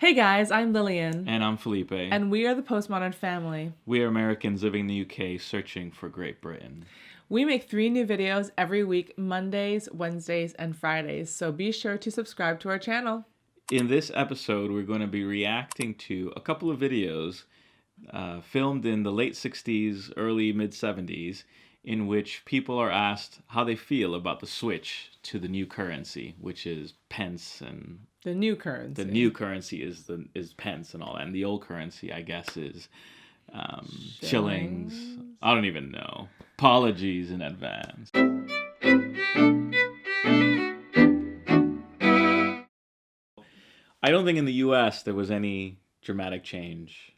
Hey guys, I'm Lillian. And I'm Felipe. And we are the Postmodern family. We are Americans living in the UK searching for Great Britain. We make 3 new videos every week, Mondays, Wednesdays, and Fridays, so be sure to subscribe to our channel. In this episode, we're going to be reacting to a couple of videos filmed in the late 60s, early mid-70s, in which people are asked how they feel about the switch to the new currency, which is pence and... The new currency. The new currency is pence and all that. And the old currency, I guess, is shillings. I don't even know. Apologies in advance. I don't think in the U.S. there was any dramatic change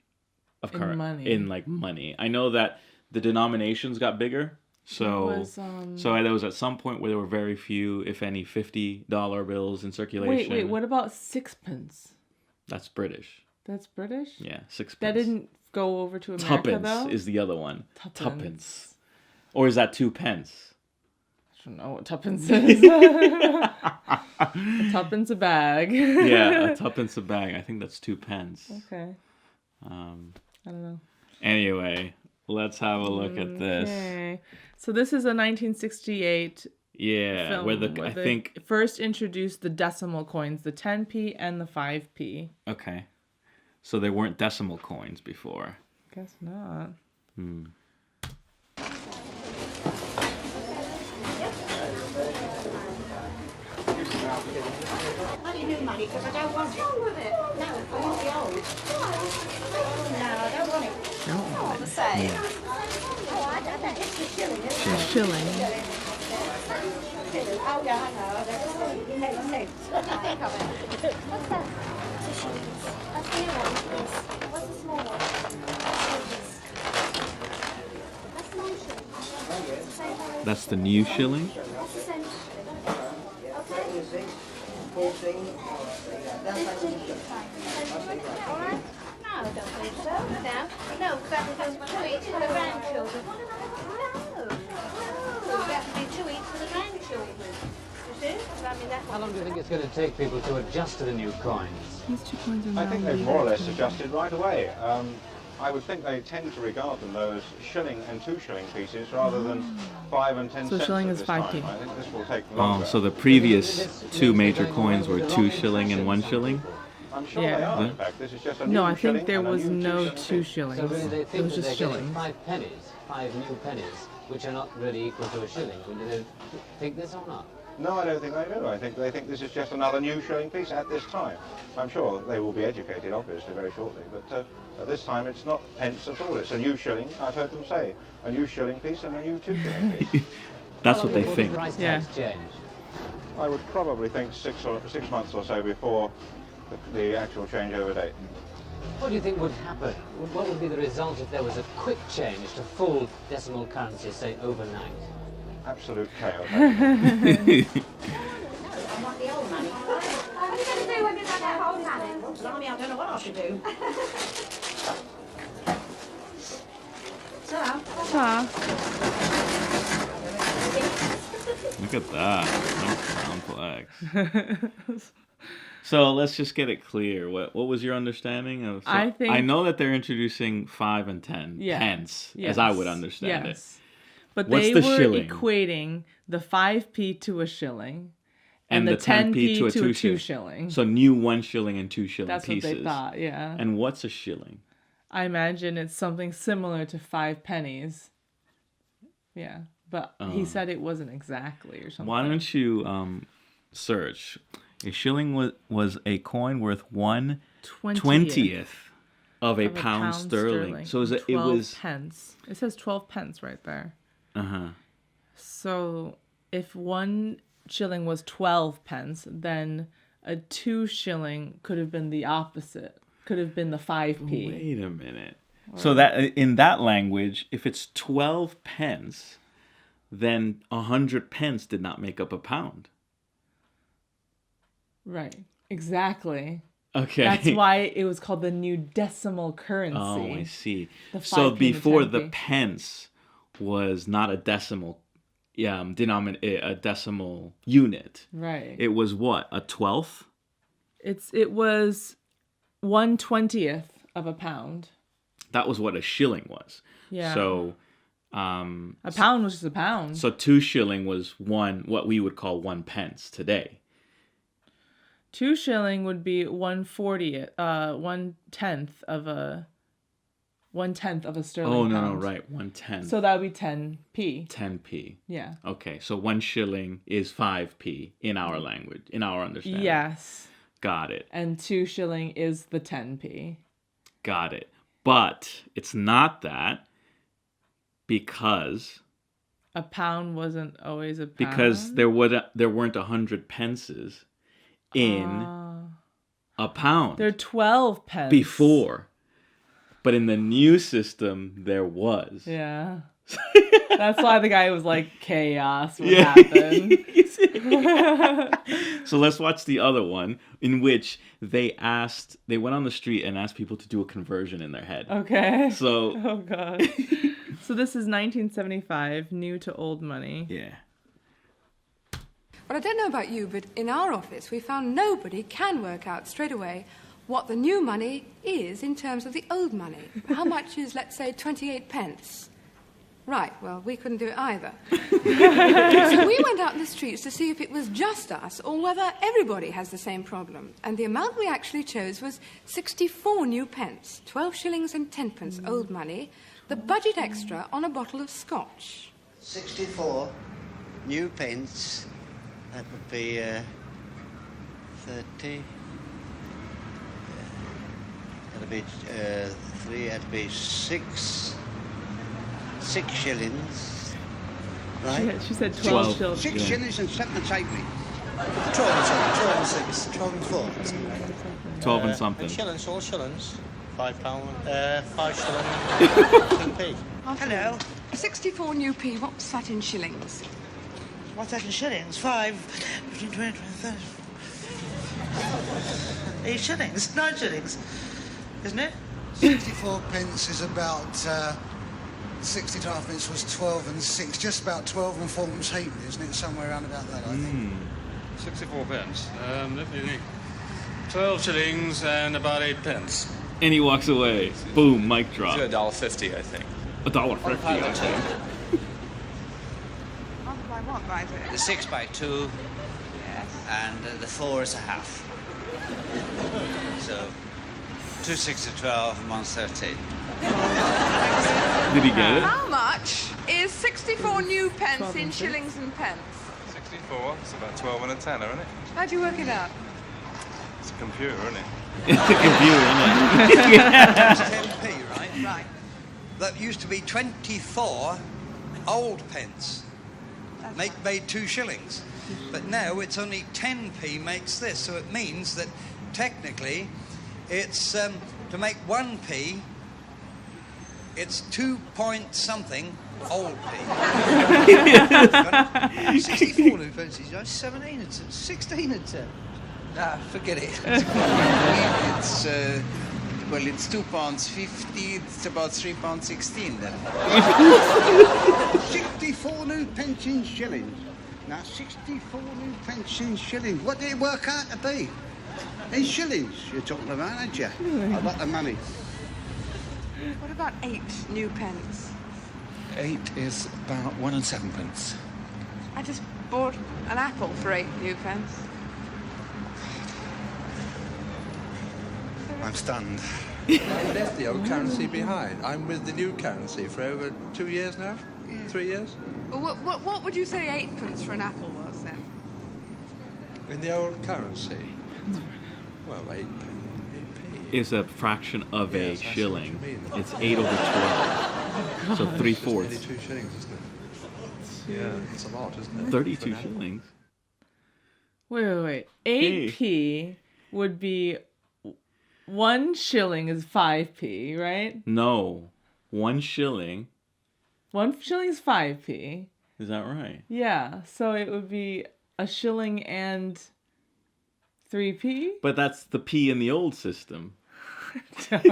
of money. I know that the denominations got bigger. So there was at some point where there were very few, if any, $50 bills in circulation. Wait, what about sixpence? That's British. That's British? Yeah, sixpence. That didn't go over to America, though? Tuppence is the other one. Tuppence. Or is that 2 pence? I don't know what tuppence is. A tuppence a bag. Yeah, a tuppence a bag. I think that's 2 pence. Okay. I don't know. Anyway, let's have a look at this. Okay. So this is a 1968 film where I think first introduced the decimal coins, the 10p and the 5p. Okay. So there weren't decimal coins before. Guess not. I need new money because I don't want it. What's wrong with it? No, I want the old. No, I don't want it. Don't The same. Oh, I don't know. It's the shilling, isn't it? Shilling. Oh, yeah, I know. That's 10 cents. I think of it. What's that? It's a shilling. That's the new one, please. What's the small one? That's the new shilling. That's the new shilling? That's the same shilling. Okay. 14. All right? No, I don't think so. No, because that goes 2 each for the grandchildren. No. That would be 2 each for the grandchildren. You see? How long do you think it's going to take people to adjust to the new coins? These 2 coins are I think they've more or less adjusted right away. I would think they tend to regard them though as shilling and 2 shilling pieces rather than 5 and 10 So cents. shilling at is this 5p. time. I think this will take longer. So the previous 2 major coins were 2 shilling and 1 shilling? I'm sure Yeah. they are, in fact. This is just a new No, I shilling think there and a was new no 2 2 shilling piece. shillings. So really they It think was that just they're getting shillings. 5 pennies, 5 new pennies, which are not really equal to a shilling. Would you think this or not? No, I don't think they do. I think they think this is just another new shilling piece at this time. I'm sure they will be educated, obviously, very shortly. But at this time, it's not pence at all. It's a new shilling. I've heard them say a new shilling piece and a new 2 shilling piece. That's How what long they before think. The price Yeah. tags change? I would probably think 6 months or so before the actual changeover date. What do you think would happen? What would be the result if there was a quick change to full decimal currency, say, overnight? Absolute chaos. I want the old money. What are you going to do when you got that old money? Blimey, I don't know what I should do. Look at that. That's complex. So let's just get it clear. What was your understanding of? So I know that they're introducing 5 and 10 pence, as I would understand it. But What's they the were shilling? equating the 5p to a shilling And the 10p to a 2 shilling. shilling. So new 1 shilling and 2 shilling That's pieces. what they thought, yeah. And what's a shilling? I imagine it's something similar to 5 pennies. Yeah, but he said it wasn't exactly or something. Why don't you search? A shilling was a coin worth 1/20th of a pound sterling. So it 12 was pence. It says 12 pence right there. Uh-huh. So if 1 shilling was 12 pence, then a 2 shilling could have been the opposite. Could have been the 5p. Wait a minute. So that in that language, if it's 12 pence, then 100 pence did not make up a pound. Right. Exactly. Okay. That's why it was called the new decimal currency. Oh, I see. The So 5p and before the 10p. pence was not a decimal a decimal unit. Right. It was what? A 12th? It was 1/20th of a pound. That was what a shilling was. Yeah. So, a pound was just a pound. So 2 shilling was what we would call 1 pence today. 2 shilling would be 1/40th, 1/10th of a 1/10th of a sterling Oh, no, pound. no, right. 1/10. So that would be 10p. 10p. Yeah. Okay, so 1 shilling is 5p in our language, in our understanding. Yes. Got it. And 2 shilling is the 10p. Got it. But it's not that because a pound wasn't always a pound. Because there weren't 100 pences in a pound. There are 12 pence. Before. But in the new system, there was. Yeah. That's why the guy was like, chaos would happen. So let's watch the other one in which they went on the street and asked people to do a conversion in their head. Okay. So. Oh, God. So this is 1975, new to old money. Yeah. Well, I don't know about you, but in our office we found nobody can work out straight away what the new money is in terms of the old money. How much is, let's say, 28 pence? Right, well, we couldn't do it either. So we went out in the streets to see if it was just us or whether everybody has the same problem. And the amount we actually chose was 64 new pence, 12 shillings and 10 pence old money, the budget extra on a bottle of scotch. 64 new pence, that would be 30. That'd be 3, that'd be 6 shillings, right? She said 12 shillings. 6 shillings and 7 and 8. 12 and 6, 12 and 4. 12 and something. Shillings, all shillings. £5, 5 shillings, 10p. Hello. 64 new p, what's that in shillings? What's that in shillings? 5, 15, 20, 30. 8 shillings, 9 shillings, isn't it? 64 pence is about 60.5 pence was 12 and 6, just about 12 and 4 pence halfpenny, isn't it? Somewhere around about that, I think. 64 pence. Let me think. 12 shillings and about 8 pence. And he walks away. Boom, mic drop. It's $1.50, I think. $1.50, I think. By what, by the... The 6 by 2, Yes. and the 4 is a half. So 2, 6 to 12, and 1, 13. Did he get it? How much is 64 new pence in shillings and pence? 64, it's about 12 and a tenner, isn't it? How'd you work it out? It's a computer, isn't it? It's a computer, isn't it? That's 10p, right? Right. That used to be 24 old pence. Made 2 shillings. But now it's only 10p makes this. So it means that technically it's to make 1p, it's 2 point something old p. 64 new pence, 17 and 16 and 10. Nah, forget it. It's well, it's £2.50. It's about £3.16 then. 64 new pence in shillings. Now 64 new pence in shillings. What did it work out to be? In shillings you're talking about, aren't you? I got the money. What about 8 new pence? 8 is about 1 7 pence. I just bought an apple for 8 new pence. I'm stunned. I left the old currency behind. I'm with the new currency for over 2 years now? 3 years? What would you say 8 pence for an apple was then? In the old currency? Well, 8p. Is a fraction of Yes, a that's shilling. what you mean. It's 8 over 12. So 3/4. It's 32 shillings, isn't it? Yeah, it's a lot, isn't it? 32 shillings. Wait. 8p would be 1 shilling is 5p, right? No. 1 shilling. 1 shilling is 5p. Is that right? Yeah, so it would be a shilling and 3p? But that's the p in the old system. Wait,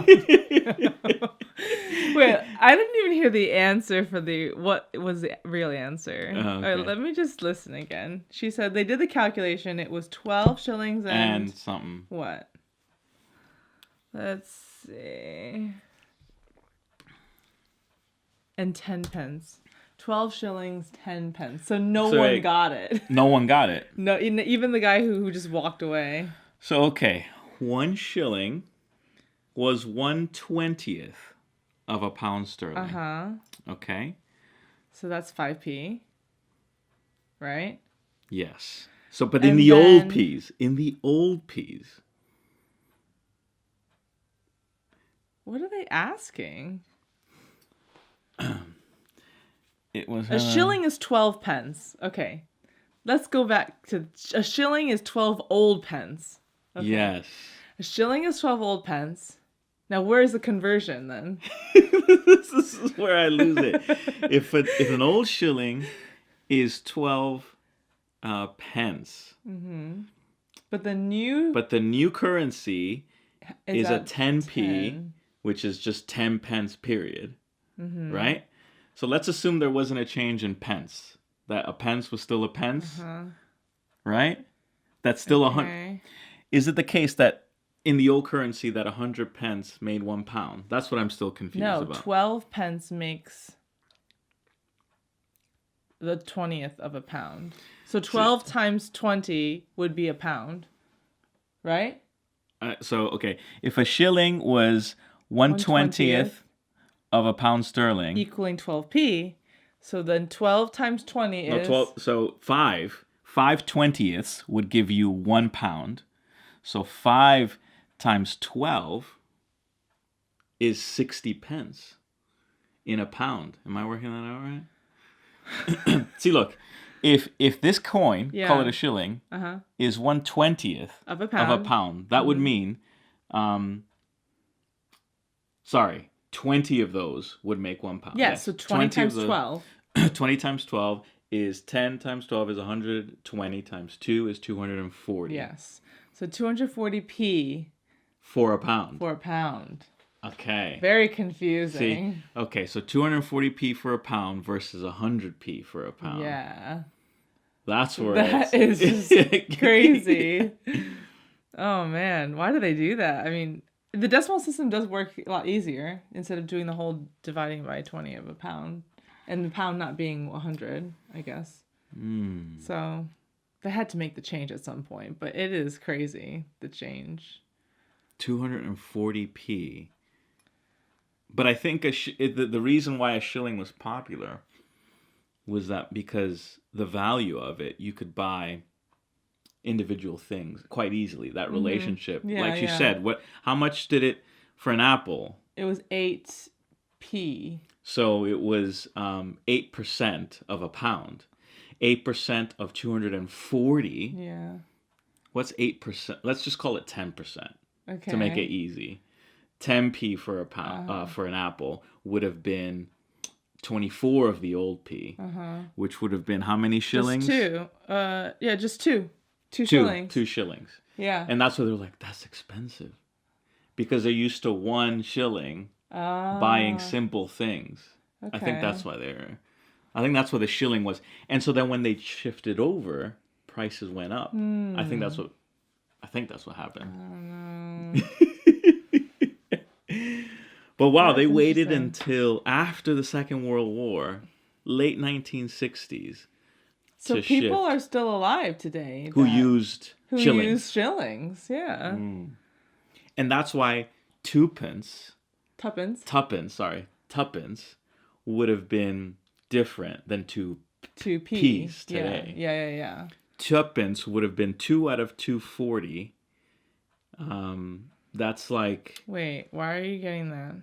I didn't even hear the answer for what was the real answer. Okay. All right, let me just listen again. She said they did the calculation. It was 12 shillings And something. What? Let's see. And 10 pence. 12 shillings, 10 pence. So no one got it. No one got it. No, even the guy who just walked away. So, okay. 1 shilling was 1/20th of a pound sterling. Uh-huh. Okay. So that's 5p. Right? Yes. So, but in the old peas. What are they asking? It was a shilling is 12 pence. Okay. Let's go back to a shilling is 12 old pence. Okay. Yes. A shilling is 12 old pence. Now, where's the conversion then? This is where I lose it. If an old shilling is 12 pence. Mm-hmm. But the new currency is a 10p, 10. which is just 10 pence period. Mm-hmm. Right? So let's assume there wasn't a change in pence. That a pence was still a pence. Uh-huh. Right? That's still 100. Is it the case that in the old currency that 100 pence made 1 pound? That's what I'm still confused about. No, 12 pence makes the 20th of a pound. So 12 times 20 would be a pound. Right? Okay. If a shilling was 1/20th of a pound sterling. Equaling 12p. So then 12 times 20 is... 12, so 5/20ths would give you 1 pound. So 5 times 12 is 60 pence in a pound. Am I working that out right? See, look. If this coin, call it a shilling, is 1/20th of a pound, that would mean... 20 of those would make 1 pound. Yeah, so 20 times 12. 20 times 12 is 10 times 12 is 120 times 2 is 240. Yes. So 240p. For a pound. Okay. Very confusing. See, okay, so 240p for a pound versus 100p for a pound. Yeah. That's where that is just crazy. Oh, man. Why do they do that? I mean... The decimal system does work a lot easier instead of doing the whole dividing by 20 of a pound. And the pound not being 100, I guess. So they had to make the change at some point. But it is crazy, the change. 240p. But I think the reason why a shilling was popular was that because the value of it, you could buy... individual things quite easily. That relationship, like you said, how much did it for an apple? It was 8p. So it was 8% of a pound. 8% of 240. Yeah. What's 8%? Let's just call it 10%. Okay. To make it easy. 10p for a pound for an apple would have been 24 of the old p, which would have been how many shillings? Just 2. Just 2. 2 shillings. 2 shillings. Yeah. And that's why they're like, that's expensive. Because they're used to 1 shilling buying simple things. Okay. I think that's why the shilling was. And so then when they shifted over, prices went up. I think that's what happened. I don't know. But wow, they waited until after the Second World War, late 1960s. So people are still alive today who used shillings, yeah. And that's why tuppence would have been different than 2p's today. Yeah. Tuppence would have been 2 out of 240. That's like... Wait, why are you getting that?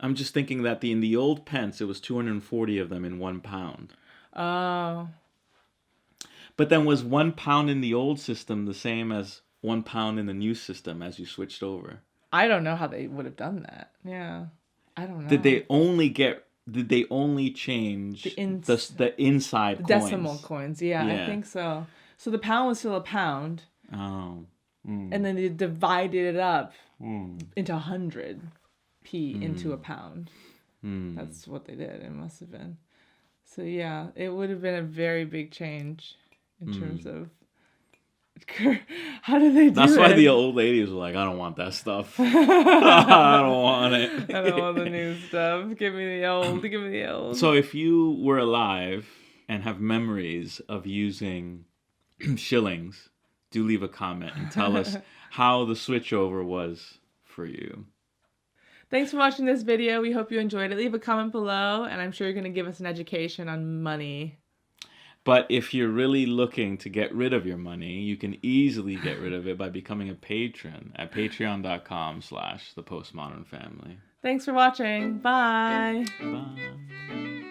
I'm just thinking that in the old pence, it was 240 of them in 1 pound. Oh. But then was 1 pound in the old system the same as 1 pound in the new system as you switched over? I don't know how they would have done that. Yeah. I don't know. Did they only change the inside coins? Decimal coins, yeah, I think so. So the pound was still a pound. Oh. And then they divided it up into 100p into a pound. That's what they did. It must have been. So yeah, it would have been a very big change in terms of How do they do That's it? why the old ladies were like, I don't want that stuff. I don't want it. I don't want the new stuff. Give me the old. So if you were alive and have memories of using shillings, do leave a comment and tell us how the switchover was for you. Thanks for watching this video. We hope you enjoyed it. Leave a comment below, and I'm sure you're going to give us an education on money. But if you're really looking to get rid of your money, you can easily get rid of it by becoming a patron at patreon.com/thepostmodernfamily. Thanks for watching. Bye. Bye.